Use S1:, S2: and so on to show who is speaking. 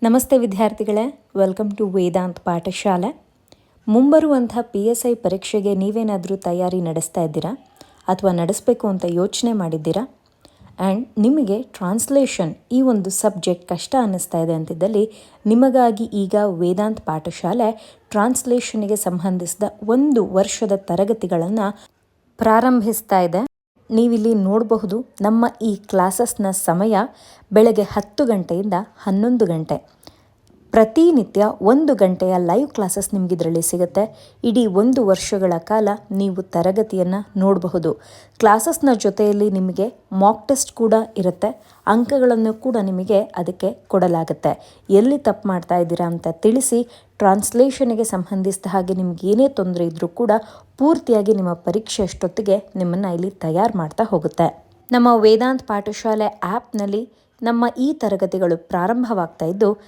S1: ನಮಸ್ತೆ ವಿದ್ಯಾರ್ಥಿಗಳೇ, welcome to Vedant ಪಾಠಶಾಲೆ. ಮುಂಬರುವಂಥ PSI ಪರೀಕ್ಷೆಗೆ ನೀವೇನಾದರೂ ತಯಾರಿ ನಡೆಸ್ತಾ ಇದ್ದೀರಾ ಅಥವಾ ನಡೆಸಬೇಕು ಅಂತ ಯೋಚನೆ ಮಾಡಿದ್ದೀರಾ? ಆ್ಯಂಡ್ ನಿಮಗೆ ಟ್ರಾನ್ಸ್ಲೇಷನ್ ಈ ಒಂದು ಸಬ್ಜೆಕ್ಟ್ ಕಷ್ಟ ಅನ್ನಿಸ್ತಾ ಇದೆ ಅಂತಿದ್ದಲ್ಲಿ ನಿಮಗಾಗಿ ಈಗ ವೇದಾಂತ್ ಪಾಠಶಾಲೆ ಟ್ರಾನ್ಸ್ಲೇಷನ್ಗೆ ಸಂಬಂಧಿಸಿದ 1 ವರ್ಷದ ತರಗತಿಗಳನ್ನು ಪ್ರಾರಂಭಿಸ್ತಾ ಇದೆ. ನೀವಿಲ್ಲಿ ನೋಡಬಹುದು, ನಮ್ಮ ಈ ಕ್ಲಾಸಸ್ನ ಸಮಯ ಬೆಳಗ್ಗೆ 10 ಗಂಟೆಯಿಂದ 11 ಗಂಟೆ. ಪ್ರತಿನಿತ್ಯ 1 ಗಂಟೆಯ ಲೈವ್ ಕ್ಲಾಸಸ್ ನಿಮ್ಗೆ ಇದರಲ್ಲಿ ಸಿಗುತ್ತೆ. ಇಡೀ 1 ವರ್ಷಗಳ ಕಾಲ ನೀವು ತರಗತಿಯನ್ನು ನೋಡಬಹುದು. ಕ್ಲಾಸಸ್ನ ಜೊತೆಯಲ್ಲಿ ನಿಮಗೆ ಮಾಕ್ ಟೆಸ್ಟ್ ಕೂಡ ಇರುತ್ತೆ. ಅಂಕಗಳನ್ನು ಕೂಡ ನಿಮಗೆ ಅದಕ್ಕೆ ಕೊಡಲಾಗುತ್ತೆ. ಎಲ್ಲಿ ತಪ್ಪು ಮಾಡ್ತಾ ಇದ್ದೀರಾ ಅಂತ ತಿಳಿಸಿ, ಟ್ರಾನ್ಸ್ಲೇಷನ್ಗೆ ಸಂಬಂಧಿಸಿದ ಹಾಗೆ ನಿಮ್ಗೆ ಏನೇ ತೊಂದರೆ ಇದ್ದರೂ ಕೂಡ ಪೂರ್ತಿಯಾಗಿ ನಿಮ್ಮ ಪರೀಕ್ಷೆ ಅಷ್ಟೊತ್ತಿಗೆ ನಿಮ್ಮನ್ನು ಇಲ್ಲಿ ತಯಾರು ಮಾಡ್ತಾ ಹೋಗುತ್ತೆ. ನಮ್ಮ ವೇದಾಂತ್ ಪಾಠಶಾಲೆ ಆ್ಯಪ್ನಲ್ಲಿ ನಮ್ಮ ಈ ತರಗತಿಗಳು ಪ್ರಾರಂಭವಾಗ್ತಾ ಇದ್ದು